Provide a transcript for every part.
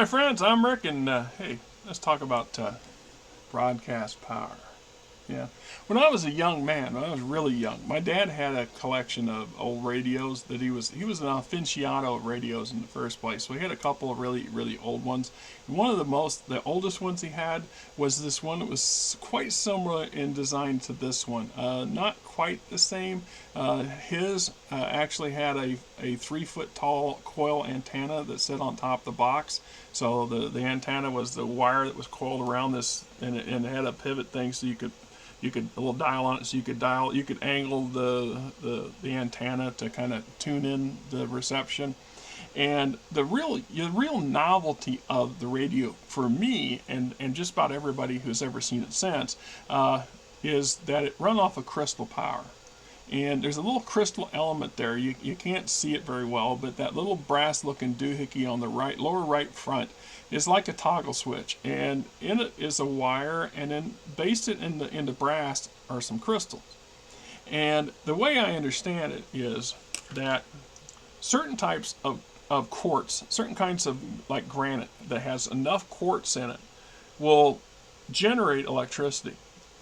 my friends, I'm Rick, and hey, let's talk about broadcast power. Yeah. When I was a young man, when I was really young, my dad had a collection of old radios that he was an aficionado of radios in the first place. So he had a couple of really old ones. And one of the oldest ones he had was this one that was quite similar in design to this one. Not quite the same. His actually had a 3 foot tall coil antenna that sat on top of the box. So the antenna was the wire that was coiled around this, and it had a pivot thing so you could a little dial on it, so you could angle the antenna to kind of tune in the reception. And the real novelty of the radio for me, and just about everybody who's ever seen it since, is that it run off of crystal power. And there's a little crystal element there. You can't see it very well, but that little brass looking doohickey on the lower right front is like a toggle switch. And in it is a wire, and then based it in the brass are some crystals. And the way I understand it is that certain types of quartz, certain kinds of like granite that has enough quartz in it, will generate electricity.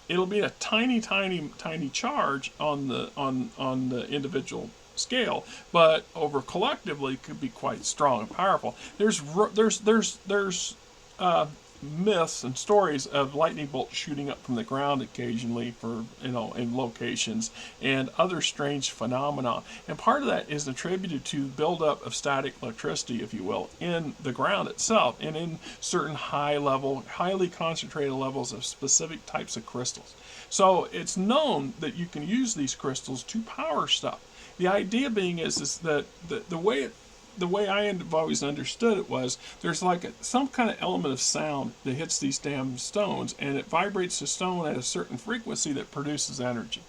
It'll be a tiny charge on the individual scale, but over collectively could be quite strong and powerful. There's myths and stories of lightning bolts shooting up from the ground occasionally for in locations, and other strange phenomena. And part of that is attributed to buildup of static electricity, if you will, in the ground itself, and in certain highly concentrated levels of specific types of crystals. So it's known that you can use these crystals to power stuff. The idea being is that the way I have always understood it was there's like some kind of element of sound that hits these damn stones, and it vibrates the stone at a certain frequency that produces energy.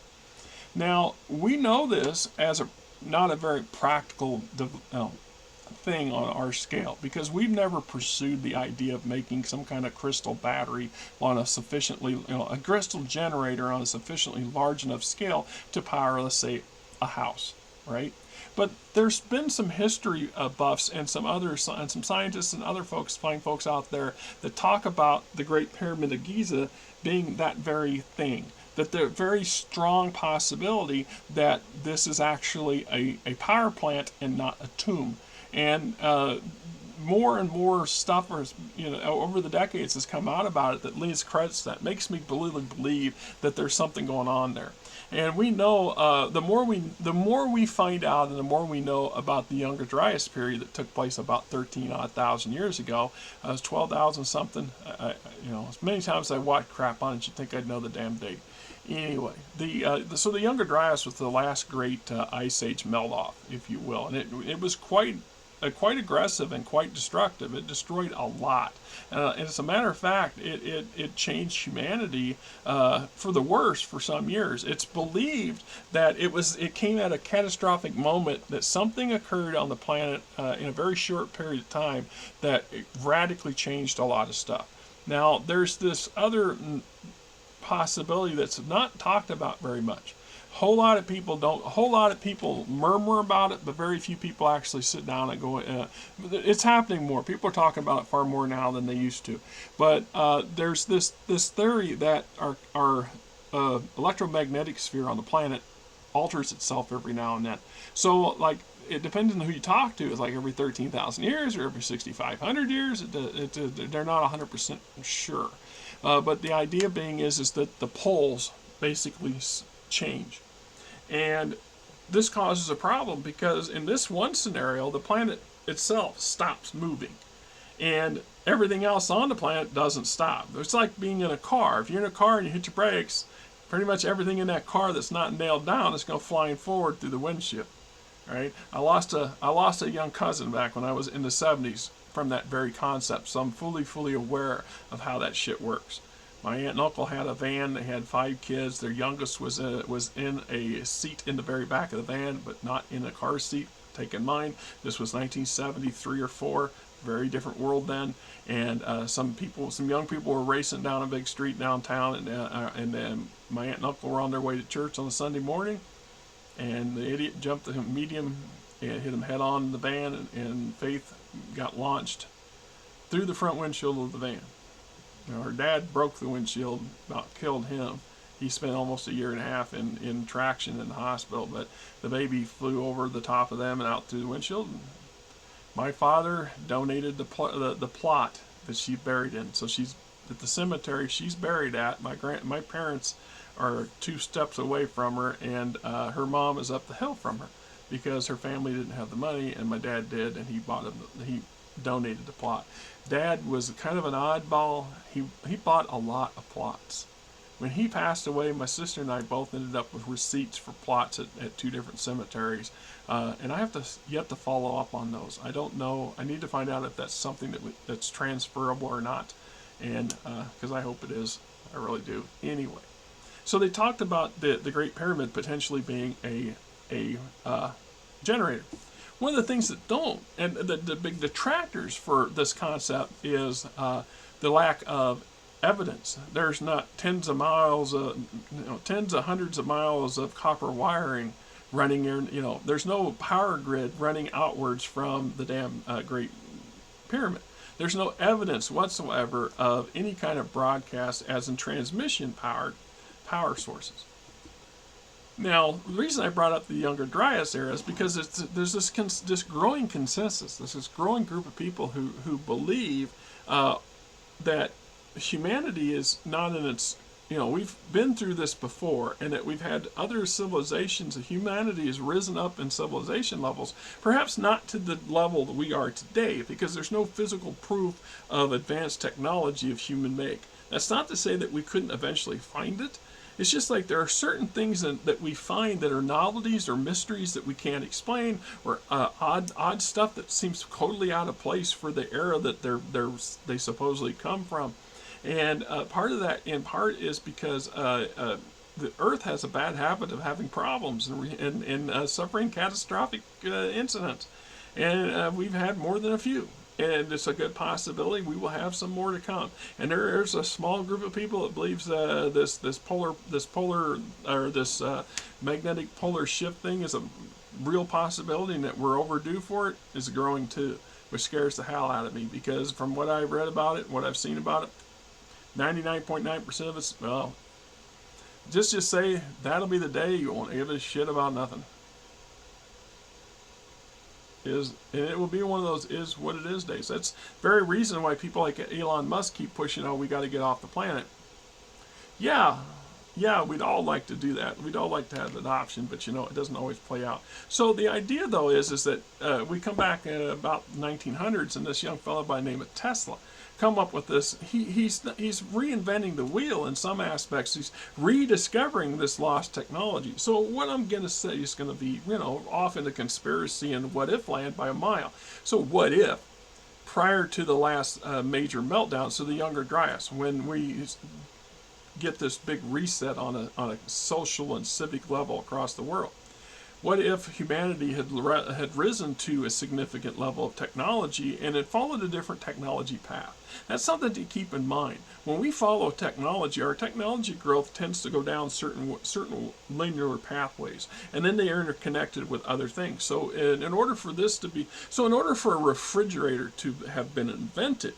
Now, we know this as not a very practical thing on our scale, because we've never pursued the idea of making some kind of crystal battery on a a crystal generator on a sufficiently large enough scale to power, let's say, a house, right? But there's been some history buffs and some scientists and other fine folks out there that talk about the Great Pyramid of Giza being that very thing. That there's very strong possibility that this is actually a power plant and not a tomb. And more and more stuff over the decades has come out about it that leads credits to that. Makes me believe that there's something going on there. And we know the more we find out, and the more we know about the Younger Dryas period that took place about 13,000 years ago. It was 12,000 something. As many times I watched crap on it, you'd think I'd know the damn date. Anyway, so the Younger Dryas was the last great ice age melt-off, if you will, and it was quite aggressive and quite destructive. It destroyed a lot. And as a matter of fact, it changed humanity for the worse for some years. It's believed that it came at a catastrophic moment, that something occurred on the planet in a very short period of time that radically changed a lot of stuff. Now, there's this other possibility that's not talked about very much. A whole lot of people murmur about it, but very few people actually sit down and go, it's happening more. People are talking about it far more now than they used to. But there's this theory that our electromagnetic sphere on the planet alters itself every now and then. So, like, it depends on who you talk to. It's like every 13,000 years or every 6,500 years. They're not 100% sure. But the idea being is that the poles basically change. And this causes a problem, because in this one scenario, the planet itself stops moving, and everything else on the planet doesn't stop. It's like being in a car. If you're in a car and you hit your brakes, pretty much everything in that car that's not nailed down is going flying forward through the windshield. Right? I lost a young cousin back when I was in the 70s from that very concept, so I'm fully aware of how that shit works. My aunt and uncle had a van. They had 5 kids. Their youngest was in a seat in the very back of the van, but not in a car seat. Take in mind, this was 1973 or 4. Very different world then. And some young people were racing down a big street downtown, and then my aunt and uncle were on their way to church on a Sunday morning, and the idiot jumped the medium and hit him head on in the van, and Faith got launched through the front windshield of the van. You know, her dad broke the windshield, about killed him. He spent almost a year and a half in traction in the hospital, but the baby flew over the top of them and out through the windshield. My father donated the plot that she buried in. So she's at the cemetery she's buried at. My parents are 2 steps away from her, and her mom is up the hill from her because her family didn't have the money, and my dad did, and he donated the plot. Dad was kind of an oddball. He bought a lot of plots. When he passed away, my sister and I both ended up with receipts for plots at 2 different cemeteries, and I have yet to follow up on those. I don't know. I need to find out if that's something that's transferable or not, and because I hope it is. I really do. Anyway, so they talked about the Great Pyramid potentially being a generator. One of the things that don't, and the big detractors for this concept is the lack of evidence. There's not tens of miles, tens of hundreds of miles of copper wiring running in. There's no power grid running outwards from the damn Great Pyramid. There's no evidence whatsoever of any kind of broadcast, as in transmission power sources. Now, the reason I brought up the Younger Dryas era is because there's this growing consensus, this growing group of people who believe that humanity is not in its, we've been through this before, and that we've had other civilizations, and humanity has risen up in civilization levels, perhaps not to the level that we are today, because there's no physical proof of advanced technology of human make. That's not to say that we couldn't eventually find it. It's just like there are certain things that we find that are novelties or mysteries that we can't explain, or odd stuff that seems totally out of place for the era that they supposedly come from. And part of that, in part, is because the Earth has a bad habit of having problems and suffering catastrophic incidents. And we've had more than a few. And it's a good possibility we will have some more to come. And there's a small group of people that believes this magnetic polar shift thing is a real possibility, and that we're overdue for it is growing too, which scares the hell out of me, because from what I've read about it, what I've seen about it, 99.9% of it's, well, just say that'll be the day you won't give a shit about nothing. And it will be one of those is what it is days. That's very reason why people like Elon Musk keep pushing, we got to get off the planet. Yeah, we'd all like to do that. We'd all like to have that option, but it doesn't always play out. So the idea, though, is that we come back at about 1900s, and this young fellow by the name of Tesla come up with this. He's reinventing the wheel in some aspects. He's rediscovering this lost technology. So what I'm going to say is going to be, off into conspiracy and what if land by a mile. So what if, prior to the last major meltdown, so the Younger Dryas, when we get this big reset on a social and civic level across the world, what if humanity had risen to a significant level of technology and had followed a different technology path? That's something to keep in mind. When we follow technology, our technology growth tends to go down certain linear pathways, and then they are interconnected with other things. So in order for a refrigerator to have been invented,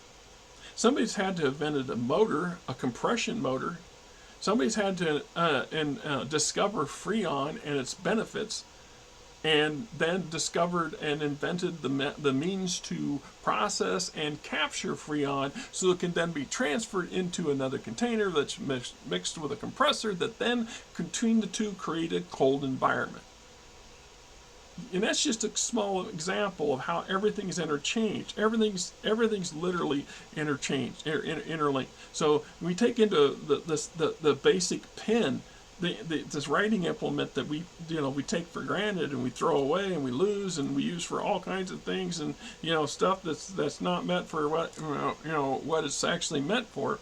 somebody's had to have invented a motor, a compression motor. Somebody's had to discover Freon and its benefits, and then discovered and invented the means to process and capture Freon so it can then be transferred into another container that's mixed with a compressor that then, between the two, create a cold environment. And that's just a small example of how everything's interchanged. Everything's literally interchanged, interlinked. So we take into the basic pen, this writing implement that we take for granted and we throw away and we lose and we use for all kinds of things, and stuff that's not meant for what it's actually meant for.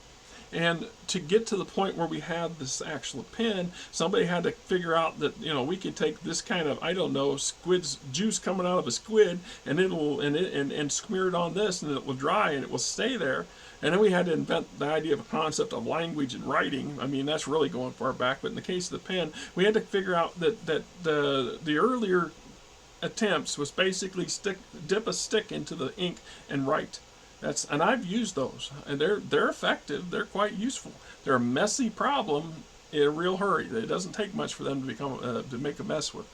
And to get to the point where we have this actual pen, somebody had to figure out that we could take this kind of squid's juice coming out of a squid, and and smear it on this, and it will dry and it will stay there. And then we had to invent the idea of a concept of language and writing. I mean, that's really going far back. But in the case of the pen, we had to figure out that the earlier attempts was basically dip a stick into the ink and write. And I've used those, and they're effective. They're quite useful. They're a messy problem in a real hurry. It doesn't take much for them to become to make a mess with,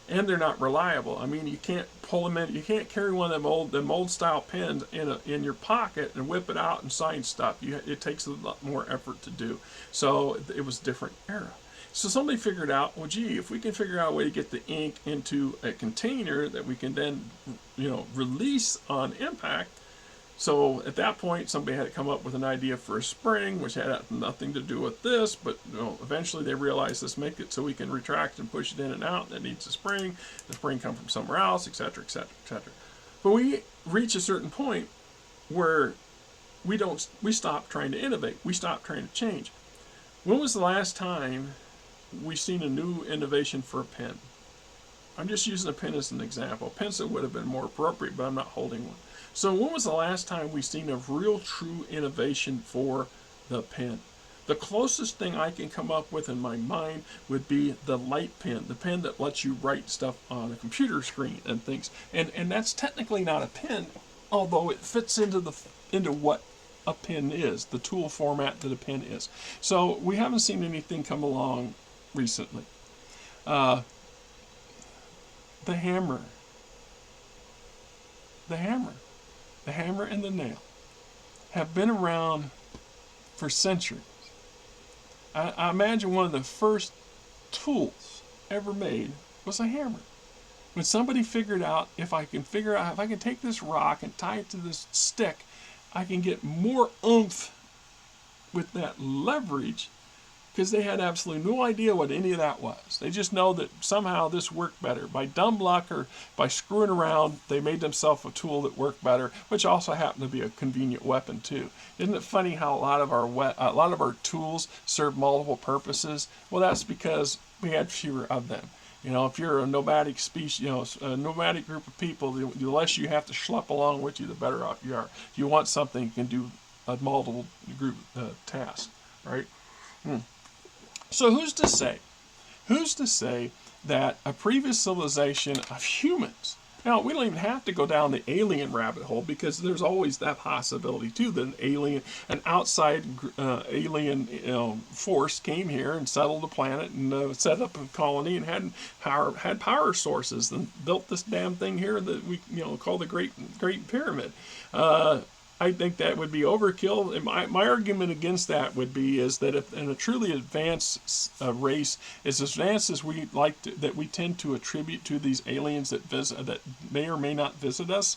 and they're not reliable. I mean, you can't pull them in. You can't carry one of them old style pens in your pocket and whip it out and sign stuff. It takes a lot more effort to do. So it was a different era. So somebody figured out, well, gee, if we can figure out a way to get the ink into a container that we can then, release on impact. So at that point, somebody had to come up with an idea for a spring, which had nothing to do with this, but eventually they realized, let's make it so we can retract and push it in and out. That needs a spring. The spring comes from somewhere else, etc., etc., etc. But we reach a certain point where we stop trying to innovate. We stop trying to change. When was the last time we seen a new innovation for a pen? I'm just using a pen as an example. A pencil would have been more appropriate, but I'm not holding one. So when was the last time we seen a real true innovation for the pen? The closest thing I can come up with in my mind would be the light pen, the pen that lets you write stuff on a computer screen and things. And that's technically not a pen, although it fits into what a pen is, the tool format that a pen is. So we haven't seen anything come along recently. The hammer. The hammer and the nail have been around for centuries. I imagine one of the first tools ever made was a hammer. When somebody figured out, if I can take this rock and tie it to this stick, I can get more oomph with that leverage, because they had absolutely no idea what any of that was. They just know that somehow this worked better. By dumb luck or by screwing around, they made themselves a tool that worked better, which also happened to be a convenient weapon too. Isn't it funny how a lot of our tools serve multiple purposes? Well, that's because we had fewer of them. If you're a nomadic species, a nomadic group of people, the less you have to schlep along with you, the better off you are. If you want something, you can do a multiple group task, right? So who's to say that a previous civilization of humans, now we don't even have to go down the alien rabbit hole, because there's always that possibility too, that an outside alien force came here and settled the planet and set up a colony and had power sources and built this damn thing here that we call the Great Pyramid. I think that would be overkill. And my argument against that would be is that if in a truly advanced race, as advanced as we that we tend to attribute to these aliens that may or may not visit us,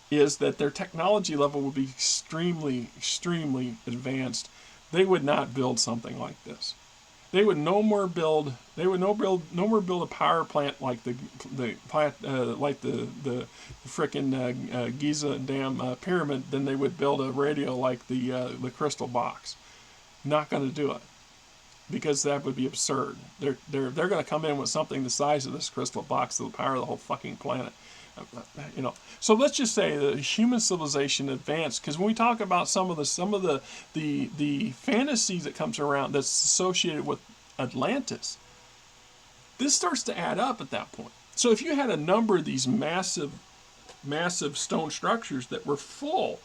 is that their technology level would be extremely, extremely advanced. They would not build something like this. They would no more build a power plant like the frickin' Giza damn pyramid than they would build a radio like the crystal box. Not going to do it, because that would be absurd. They're going to come in with something the size of this crystal box that will power the whole fucking planet. So let's just say the human civilization advanced, because when we talk about some of the fantasies that comes around that's associated with Atlantis, this starts to add up at that point. So if you had a number of these massive stone structures that were full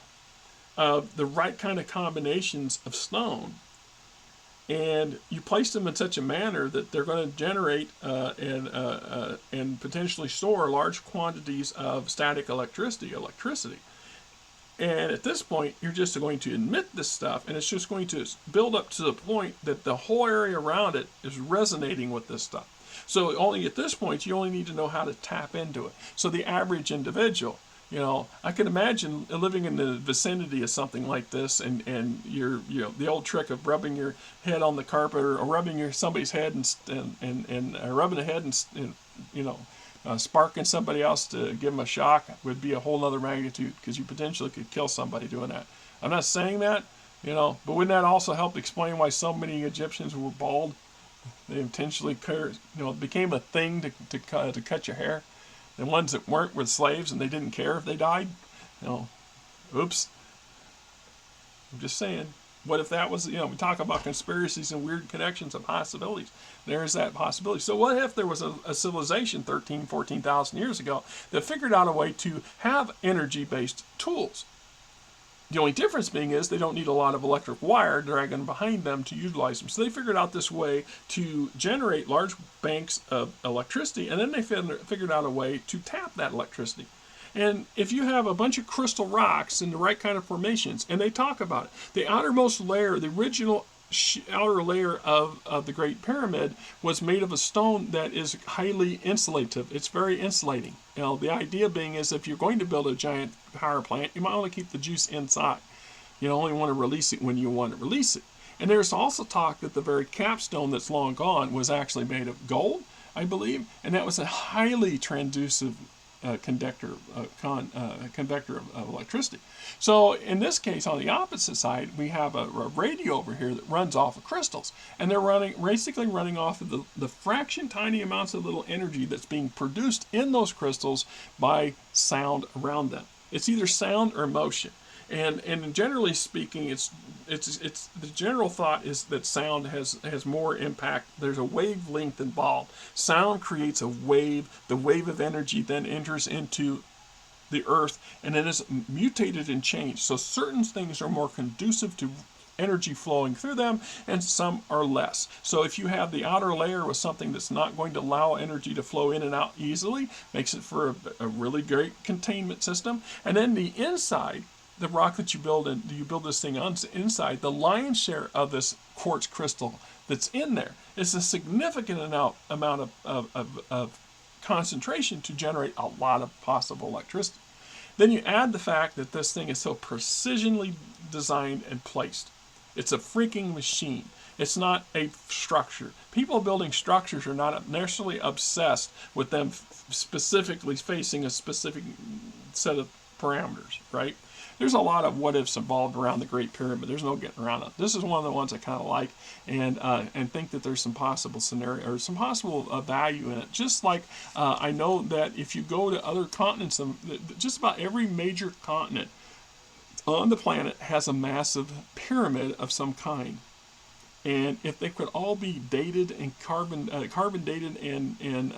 of the right kind of combinations of stone, and you place them in such a manner that they're going to generate and potentially store large quantities of static electricity. And at this point, you're just going to emit this stuff, and it's just going to build up to the point that the whole area around it is resonating with this stuff. So only at this point, you only need to know how to tap into it. So the average individual, I can imagine living in the vicinity of something like this, and you're, the old trick of rubbing your head on the carpet or rubbing somebody's head and rubbing a head and sparking somebody else to give them a shock would be a whole other magnitude, because you potentially could kill somebody doing that. I'm not saying that, but wouldn't that also help explain why so many Egyptians were bald? They intentionally, it became a thing to cut your hair. The ones that weren't were slaves, and they didn't care if they died. Oops. I'm just saying. What if that was, we talk about conspiracies and weird connections and possibilities. There's that possibility. So what if there was a civilization 13, 14,000 years ago that figured out a way to have energy-based tools? The only difference being is they don't need a lot of electric wire dragging behind them to utilize them. So they figured out this way to generate large banks of electricity, and then they figured out a way to tap that electricity. And if you have a bunch of crystal rocks in the right kind of formations, and they talk about it, the outermost layer, the original outer layer of the Great Pyramid was made of a stone that is highly insulative. It's very insulating. The idea being is if you're going to build a giant power plant, you might want to keep the juice inside. You only want to release it when you want to release it. And there's also talk that the very capstone that's long gone was actually made of gold, I believe, and that was a highly transducive convector of electricity. So in this case, on the opposite side, we have a radio over here that runs off of crystals, and they're basically running off of the fraction tiny amounts of little energy that's being produced in those crystals by sound around them. It's either sound or motion. And generally speaking, it's the general thought is that sound has more impact. There's a wavelength involved. Sound creates a wave. The wave of energy then enters into the earth and then is mutated and changed. So certain things are more conducive to energy flowing through them, and some are less. So if you have the outer layer with something that's not going to allow energy to flow in and out easily, makes it for a really great containment system. And then the inside, the rock that you build this thing on inside, the lion's share of this quartz crystal that's in there is a significant amount of concentration to generate a lot of possible electricity. Then you add the fact that this thing is so precisionally designed and placed. It's a freaking machine. It's not a structure. People building structures are not necessarily obsessed with them specifically facing a specific set of parameters, right? There's a lot of what ifs involved around the Great Pyramid. There's no getting around it. This is one of the ones I kind of like, and think that there's some possible scenario or some possible value in it. Just like I know that if you go to other continents, just about every major continent on the planet has a massive pyramid of some kind. And if they could all be dated and carbon dated and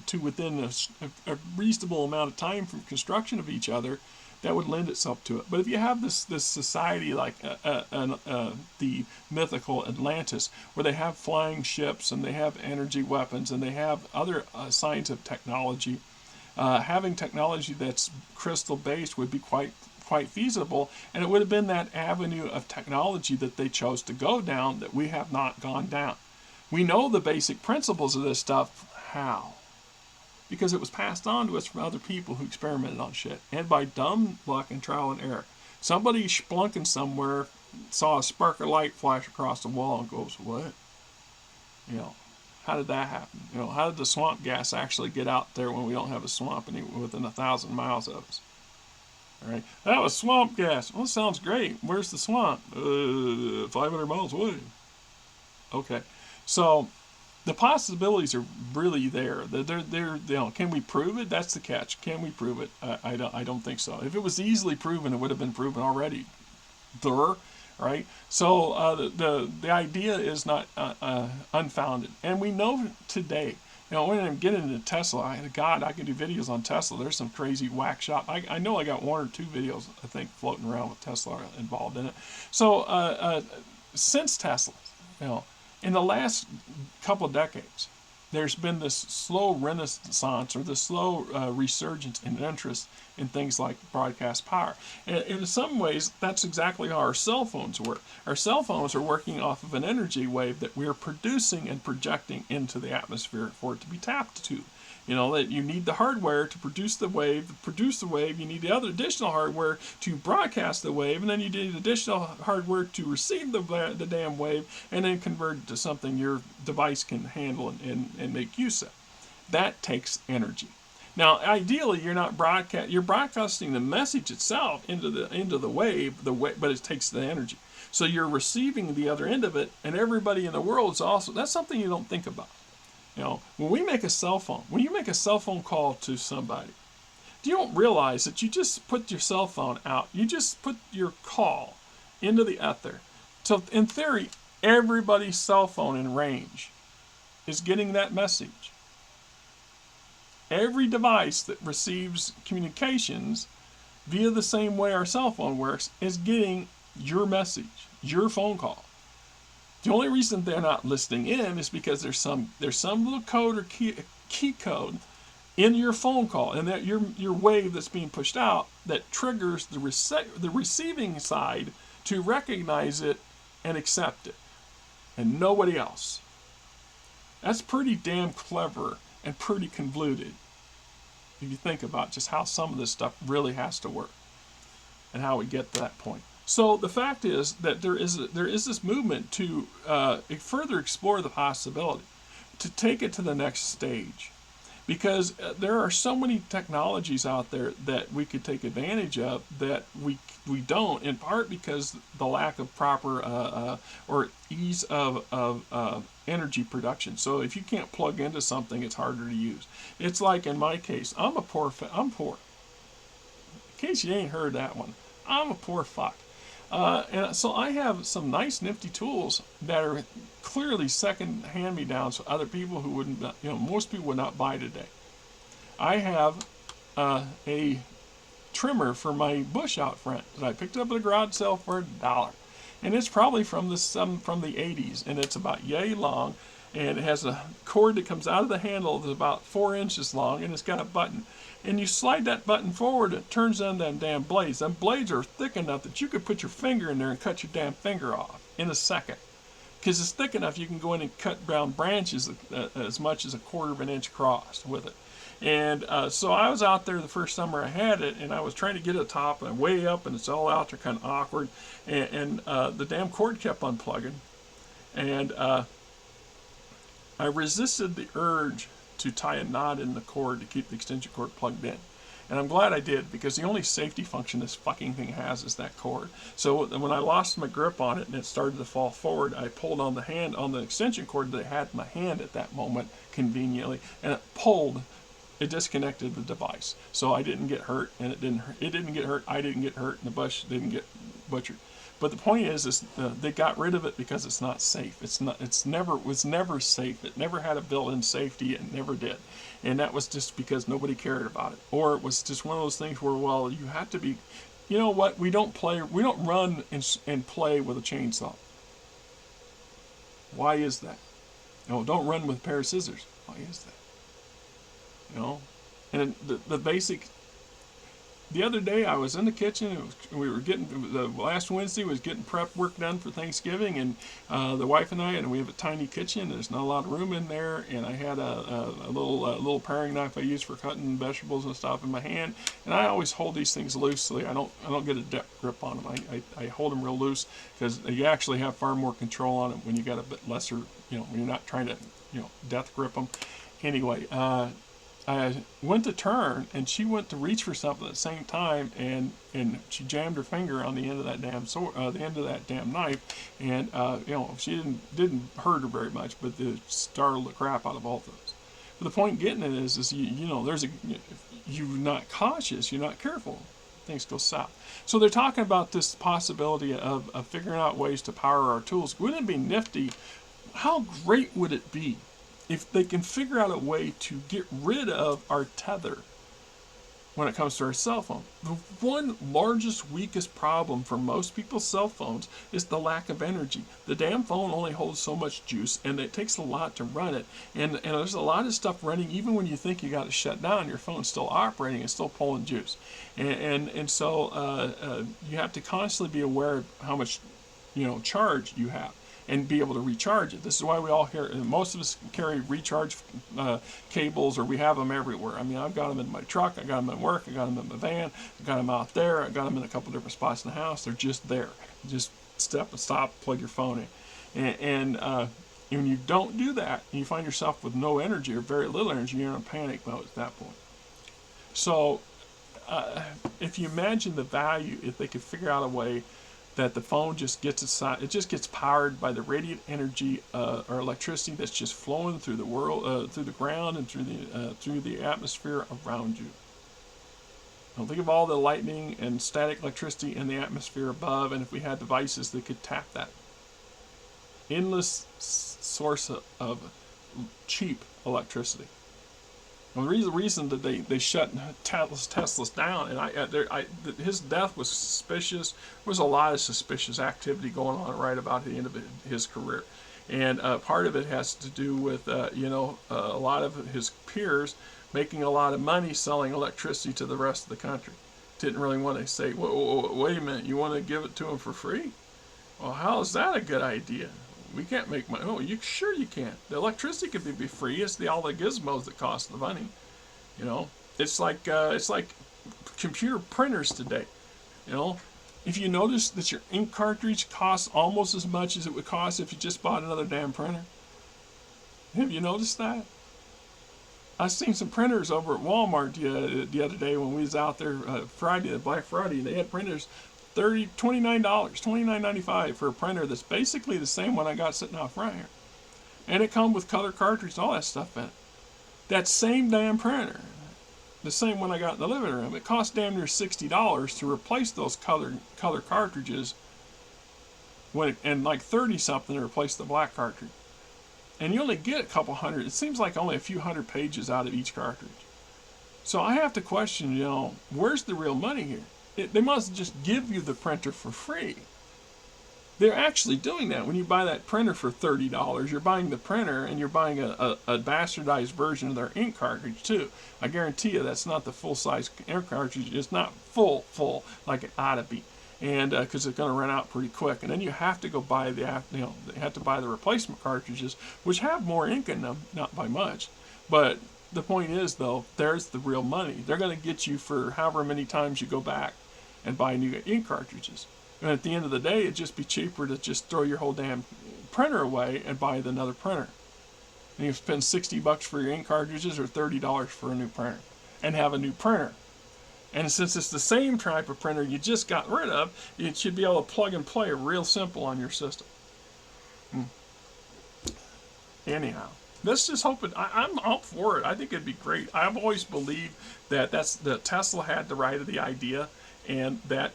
to within a reasonable amount of time from construction of each other, that would lend itself to it. But if you have this society like the mythical Atlantis, where they have flying ships and they have energy weapons and they have other signs of technology, having technology that's crystal based would be quite feasible, and it would have been that avenue of technology that they chose to go down that we have not gone down. We know the basic principles of this stuff. How? Because it was passed on to us from other people who experimented on shit, and by dumb luck and trial and error. Somebody splunking somewhere saw a spark of light flash across the wall and goes, what? How did that happen? How did the swamp gas actually get out there when we don't have a swamp within 1,000 miles of us? All right, that was swamp gas. Well, sounds great. Where's the swamp? 500 miles away. Okay, so the possibilities are really there. Can we prove it? That's the catch. Can we prove it? I don't think so. If it was easily proven, it would have been proven already. Right? So the idea is not unfounded, and we know today. When I'm getting into Tesla, I can do videos on Tesla. There's some crazy whack shop. I know I got 1 or 2 videos, I think, floating around with Tesla involved in it. So since Tesla, in the last couple of decades, there's been this slow renaissance or this slow resurgence in interest in things like broadcast power. And in some ways, that's exactly how our cell phones work. Our cell phones are working off of an energy wave that we're producing and projecting into the atmosphere for it to be tapped to. That you need the hardware to produce the wave. You need the other additional hardware to broadcast the wave, and then you need additional hardware to receive the damn wave, and then convert it to something your device can handle and make use of. That takes energy. Now, ideally, you're broadcasting the message itself into the wave, but it takes the energy. So you're receiving the other end of it, and everybody in the world is also. That's something you don't think about. When you make a cell phone call to somebody, you don't realize that you just put your cell phone out. You just put your call into the ether. So in theory, everybody's cell phone in range is getting that message. Every device that receives communications via the same way our cell phone works is getting your message, your phone call. The only reason they're not listening in is because there's some little code or key code in your phone call, and that your wave that's being pushed out that triggers the receiving side to recognize it and accept it, and nobody else. That's pretty damn clever and pretty convoluted if you think about just how some of this stuff really has to work and how we get to that point. So the fact is that there is this movement to further explore the possibility, to take it to the next stage, because there are so many technologies out there that we could take advantage of that we don't, in part because the lack of proper or ease of energy production. So if you can't plug into something, it's harder to use. It's like in my case, I'm poor. In case you ain't heard that one, I'm a poor fuck. And so I have some nice nifty tools that are clearly second hand-me-downs for other people who wouldn't, most people would not buy today. I have a trimmer for my bush out front that I picked up at a garage sale for $1. And it's probably from the 80s, and it's about yay long, and it has a cord that comes out of the handle that's about 4 inches long, and it's got a button. And you slide that button forward, it turns on them damn blades. Them blades are thick enough that you could put your finger in there and cut your damn finger off in a second. Because it's thick enough you can go in and cut down branches as much as 1/4 of an inch across with it. And so I was out there the first summer I had it, and I was trying to get it to the top, and way up, and it's all out there kind of awkward. And the damn cord kept unplugging. And I resisted the urge to tie a knot in the cord to keep the extension cord plugged in. And I'm glad I did, because the only safety function this fucking thing has is that cord. So when I lost my grip on it and it started to fall forward, I pulled on the extension cord that I had in my hand at that moment, conveniently, and it pulled. It disconnected the device. So I didn't get hurt, and it didn't get hurt, I didn't get hurt, and the bush didn't get butchered. But the point is they got rid of it because it's not safe. It was never safe. It never had a built-in safety. It never did, and that was just because nobody cared about it, or it was just one of those things where, well, you have to be, you know what? We don't run and play with a chainsaw. Why is that? No, don't run with a pair of scissors. Why is that? And the basic. The other day I was in the kitchen. We were last Wednesday was getting prep work done for Thanksgiving, and the wife and I, and we have a tiny kitchen. There's not a lot of room in there, and I had a little paring knife I use for cutting vegetables and stuff in my hand. And I always hold these things loosely. I don't get a depth grip on them. I hold them real loose because you actually have far more control on it when you got a bit lesser. When you're not trying to death grip them. Anyway. I went to turn, and she went to reach for something at the same time, and she jammed her finger on the end of that damn knife, and she didn't hurt her very much, but it startled the crap out of both of us. But the point getting it is you're not cautious, you're not careful, things go south. So they're talking about this possibility of figuring out ways to power our tools. Wouldn't it be nifty? How great would it be if they can figure out a way to get rid of our tether when it comes to our cell phone? The one largest, weakest problem for most people's cell phones is the lack of energy. The damn phone only holds so much juice, and it takes a lot to run it. And there's a lot of stuff running, even when you think you got it shut down, your phone's still operating, it's still pulling juice. And so you have to constantly be aware of how much charge you have, and be able to recharge it. This is why we all most of us carry recharge cables, or we have them everywhere. I mean, I've got them in my truck, I got them at work, I got them in my van, I got them out there, I got them in a couple different spots in the house. They're just there. Just step and stop, plug your phone in. And when you don't do that, and you find yourself with no energy or very little energy, you're in a panic mode at that point. So if you imagine the value, if they could figure out a way that the phone just gets powered by the radiant energy or electricity that's just flowing through the world, through the ground, and through the atmosphere around you. Now think of all the lightning and static electricity in the atmosphere above, and if we had devices that could tap that endless source of cheap electricity. Well, the reason that they shut Tesla's down, and his death was suspicious. There was a lot of suspicious activity going on right about the end of his career, and part of it has to do with a lot of his peers making a lot of money selling electricity to the rest of the country. Didn't really want to say, wait a minute, you want to give it to them for free? Well, how is that a good idea? We can't make money. Oh, sure you can. The electricity could be free. It's all the gizmos that cost the money. It's like computer printers today. If you notice that your ink cartridge costs almost as much as it would cost if you just bought another damn printer. Have you noticed that? I seen some printers over at Walmart the other day when we was out there Black Friday, and they had printers $29, $29.95 for a printer that's basically the same one I got sitting out front here. And it come with color cartridge and all that stuff in it. That same damn printer, the same one I got in the living room, it cost damn near $60 to replace those color cartridges, and like 30 something to replace the black cartridge. And you only get a couple hundred, it seems like only a few hundred pages out of each cartridge. So I have to question, where's the real money here? They must just give you the printer for free. They're actually doing that. When you buy that printer for $30, you're buying the printer and you're buying a bastardized version of their ink cartridge too. I guarantee you that's not the full-size ink cartridge. It's not full like it ought to be, and because it's going to run out pretty quick. And then you have to go buy they have to buy the replacement cartridges, which have more ink in them, not by much, but the point is, though, there's the real money. They're going to get you for however many times you go back and buy new ink cartridges. And at the end of the day, it'd just be cheaper to just throw your whole damn printer away and buy another printer. And you spend $60 for your ink cartridges or $30 for a new printer, and have a new printer. And since it's the same type of printer you just got rid of, it should be able to plug and play real simple on your system. Anyhow, let's just hope it. I'm up for it. I think it'd be great. I've always believed that Tesla had the right of the idea, and that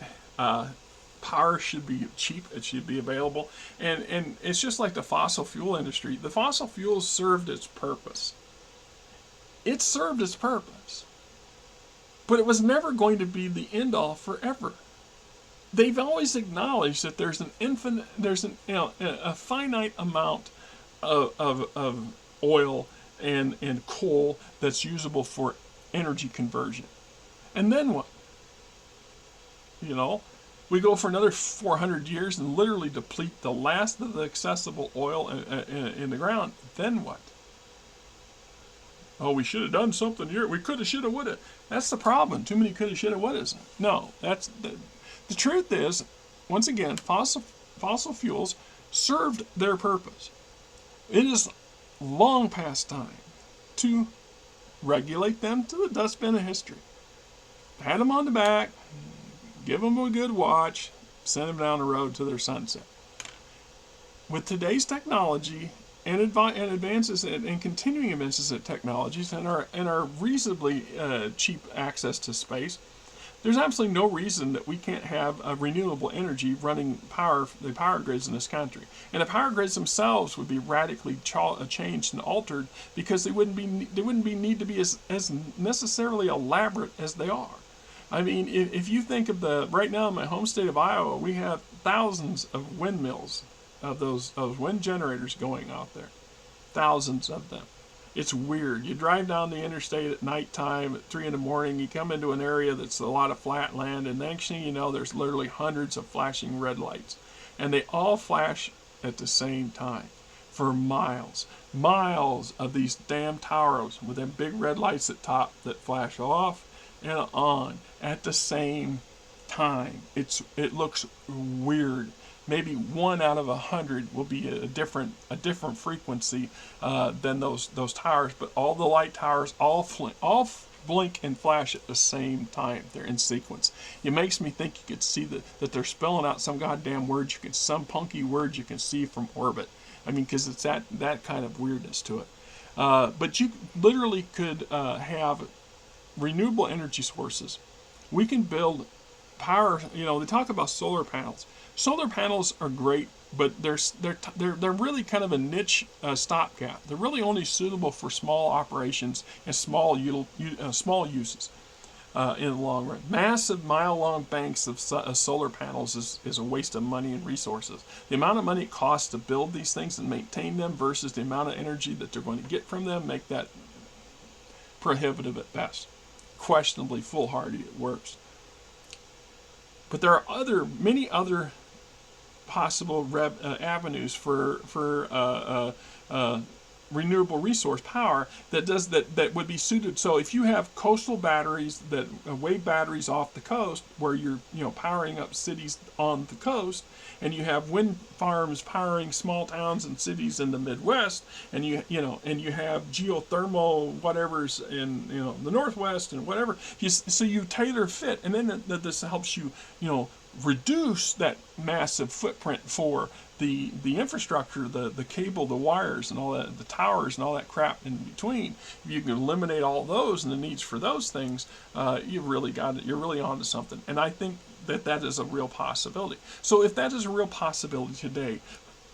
power should be cheap. It should be available, and it's just like the fossil fuel industry. The fossil fuels served its purpose. It served its purpose, but it was never going to be the end all forever. They've always acknowledged that there's a finite amount of oil and coal that's usable for energy conversion. And then what? We go for another 400 years and literally deplete the last of the accessible oil in the ground. Then what? Oh, we should have done something here. We could have, should have, would have. That's the problem. Too many could have, should have, would have. No, that's the truth is, once again, fossil fuels served their purpose. It is long past time to regulate them to the dustbin of history. Pat them on the back, give them a good watch, send them down the road to their sunset. With today's technology and advances and continuing advances in technologies and our reasonably cheap access to space, there's absolutely no reason that we can't have renewable energy running the power grids in this country. And the power grids themselves would be radically changed and altered, because they wouldn't need to be as necessarily elaborate as they are. I mean, if you think of right now in my home state of Iowa, we have thousands of windmills, of those wind generators going out there. Thousands of them. It's weird. You drive down the interstate at nighttime at 3 in the morning, you come into an area that's a lot of flat land, and next thing you know, there's literally hundreds of flashing red lights. And they all flash at the same time for miles. Miles of these damn towers with them big red lights at top that flash off and on at the same time. It looks weird. Maybe 1 out of 100 will be a different frequency than those towers, but all the light towers all blink and flash at the same time. They're in sequence. It makes me think you could see that they're spelling out some goddamn words. Some punky words you can see from orbit. I mean, because it's that kind of weirdness to it. But you literally could have renewable energy sources We can build power. You know, they talk about solar panels. Solar panels are great, but they're really kind of a niche stopgap. They're really only suitable for small operations and small uses. In the long run, massive mile-long banks of solar panels is a waste of money and resources. The amount of money it costs to build these things and maintain them versus the amount of energy that they're going to get from them make that prohibitive at best. Questionably foolhardy at worst. But there are many other possible avenues for renewable resource power that would be suited. So if you have coastal batteries that wave batteries off the coast, where you're powering up cities on the coast, and you have wind farms powering small towns and cities in the Midwest, and you have geothermal whatever's in the Northwest and whatever. So you tailor fit, and then this helps you reduce that massive footprint for the infrastructure, the cable, the wires, and all that, the towers, and all that crap in between. If you can eliminate all those and the needs for those things, you've really got it. You're really onto something. And I think that is a real possibility. So if that is a real possibility today,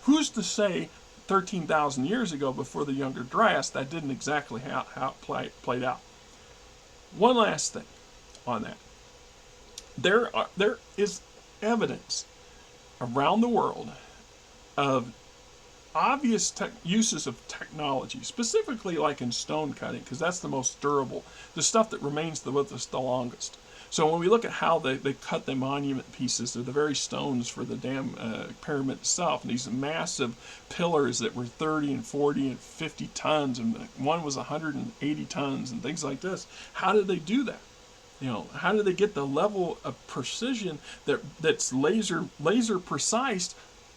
who's to say 13,000 years ago, before the Younger Dryas, that didn't exactly how it played out? One last thing on that. There is evidence around the world of obvious uses of technology, specifically like in stone cutting, because that's the most durable, the stuff that remains with us the longest. So when we look at how they cut the monument pieces, they're the very stones for the damn pyramid itself, and these massive pillars that were 30 and 40 and 50 tons, and one was 180 tons, and things like this. How did they do that? How do they get the level of precision that's laser precise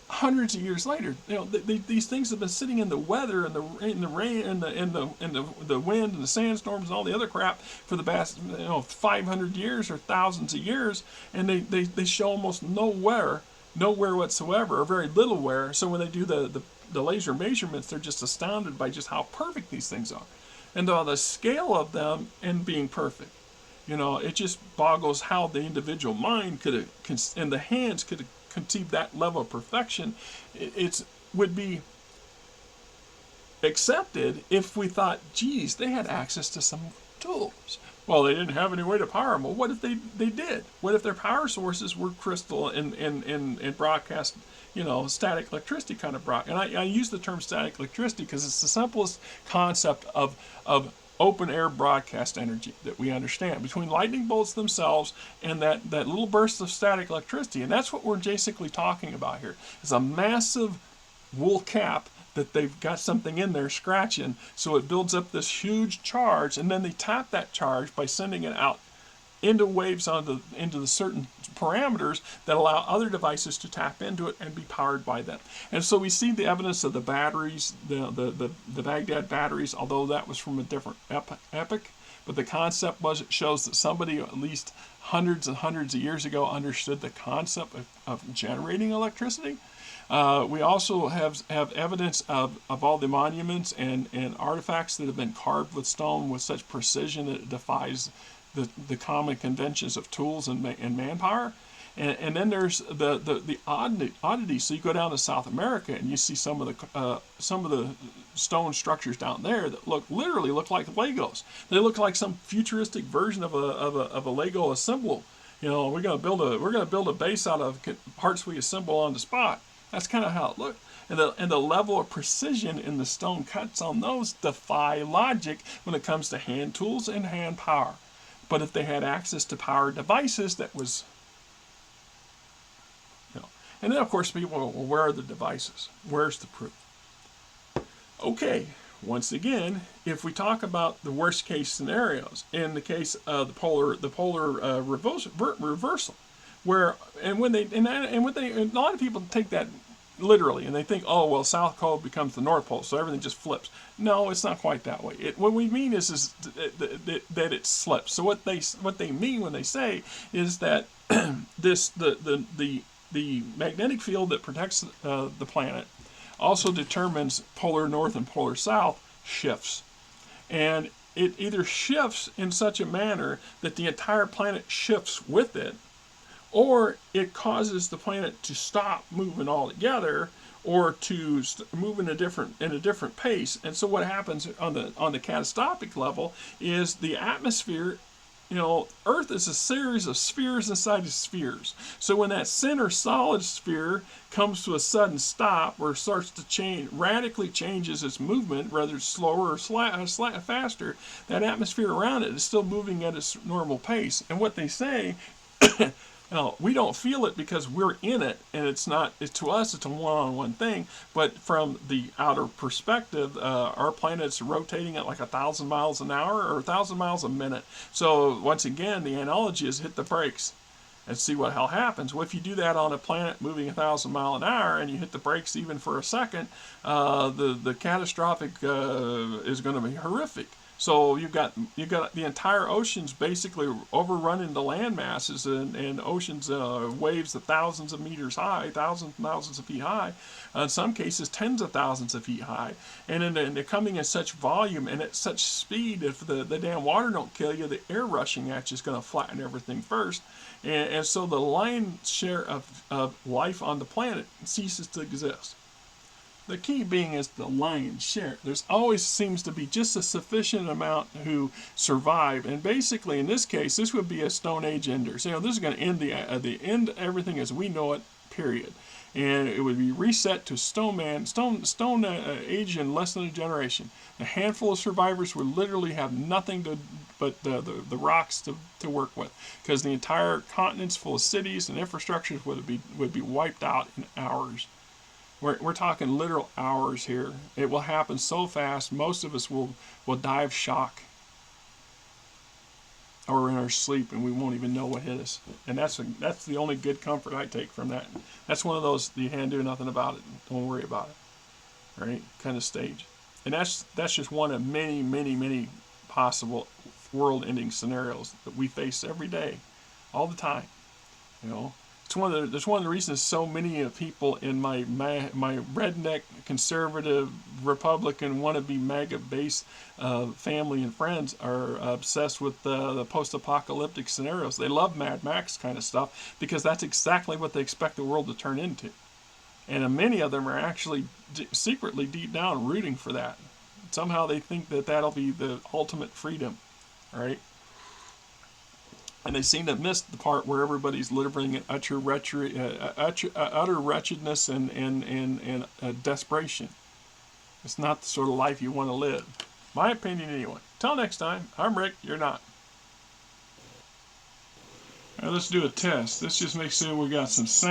hundreds of years later? These things have been sitting in the weather and in the rain and the wind and the sandstorms and all the other crap for the past 500 years or thousands of years, and they show almost no wear whatsoever, or very little wear. So when they do the laser measurements, they're just astounded by just how perfect these things are, and the scale of them and being perfect. It just boggles how the individual mind and the hands could have conceived that level of perfection. It would be accepted if we thought, geez, they had access to some tools. Well, they didn't have any way to power them. Well, what if they did? What if their power sources were crystal and broadcast, static electricity kind of broadcast? And I use the term static electricity because it's the simplest concept of open air broadcast energy that we understand, between lightning bolts themselves and that little burst of static electricity. And that's what we're basically talking about here. It's a massive wool cap that they've got something in there scratching, so it builds up this huge charge, and then they tap that charge by sending it out into waves into the certain parameters that allow other devices to tap into it and be powered by them. And so we see the evidence of the batteries, the Baghdad batteries, although that was from a different epoch. But the concept it shows that somebody at least hundreds and hundreds of years ago understood the concept of generating electricity. We also have evidence of all the monuments and artifacts that have been carved with stone with such precision that it defies the common conventions of tools and manpower. And then there's the oddity. So you go down to South America and you see some of the stone structures down there that literally look like Legos. They look like some futuristic version of a Lego assemble. We're gonna build a base out of parts we assemble on the spot. That's kind of how it looked. And the level of precision in the stone cuts on those defy logic when it comes to hand tools and hand power. But if they had access to power devices, that was, And then, of course, people go, well, where are the devices? Where's the proof? Okay, once again, if we talk about the worst case scenarios, in the case of the polar reversal, a lot of people take that literally, and they think, oh, well, South Pole becomes the North Pole, so everything just flips. No, it's not quite that way. What we mean is that it slips. So what they mean when they say is that the magnetic field that protects the planet also determines polar north and polar south shifts. And it either shifts in such a manner that the entire planet shifts with it, or it causes the planet to stop moving altogether, or to move in a different pace. And so what happens on the catastrophic level is the atmosphere. Earth is a series of spheres inside of spheres. So when that center solid sphere comes to a sudden stop, or starts to change, radically changes its movement, whether it's slower or faster, that atmosphere around it is still moving at its normal pace. And what they say, we don't feel it because we're in it, and to us, it's a one-on-one thing. But from the outer perspective, our planet's rotating at like 1,000 miles an hour or 1,000 miles a minute. So once again, the analogy is hit the brakes and see what hell happens. Well, if you do that on a planet moving 1,000 miles an hour and you hit the brakes even for a second, the catastrophic is going to be horrific. So you've got the entire oceans basically overrunning the land masses, and oceans waves of thousands of meters high, thousands of feet high, in some cases tens of thousands of feet high, and they're coming in such volume and at such speed. If the damn water don't kill you, the air rushing at you is going to flatten everything first, and so the lion's share of life on the planet ceases to exist. The key being is the lion's share. There's always seems to be just a sufficient amount who survive, and basically in this case, this would be a Stone Age ender. So this is going to end everything as we know it. Period. And it would be reset to stone age in less than a generation. A handful of survivors would literally have nothing but the rocks to work with, because the entire continents full of cities and infrastructures would be wiped out in hours. We're talking literal hours here. It will happen so fast, most of us will die of shock, or in our sleep, and we won't even know what hit us. And that's the only good comfort I take from that. That's one of those you can't do nothing about it. Don't worry about it, right? Kind of stage. And that's just one of many, many, many possible world-ending scenarios that we face every day, all the time. That's one of the reasons so many people in my redneck conservative Republican wannabe MAGA base family and friends are obsessed with the post-apocalyptic scenarios. They love Mad Max kind of stuff because that's exactly what they expect the world to turn into. And many of them are actually secretly deep down rooting for that. Somehow they think that that'll be the ultimate freedom, right? And they seem to miss the part where everybody's living in utter wretchedness and desperation. It's not the sort of life you want to live. My opinion, anyway. Till next time, I'm Rick, you're not. All right, let's do a test. Let's just make sure we got some sound.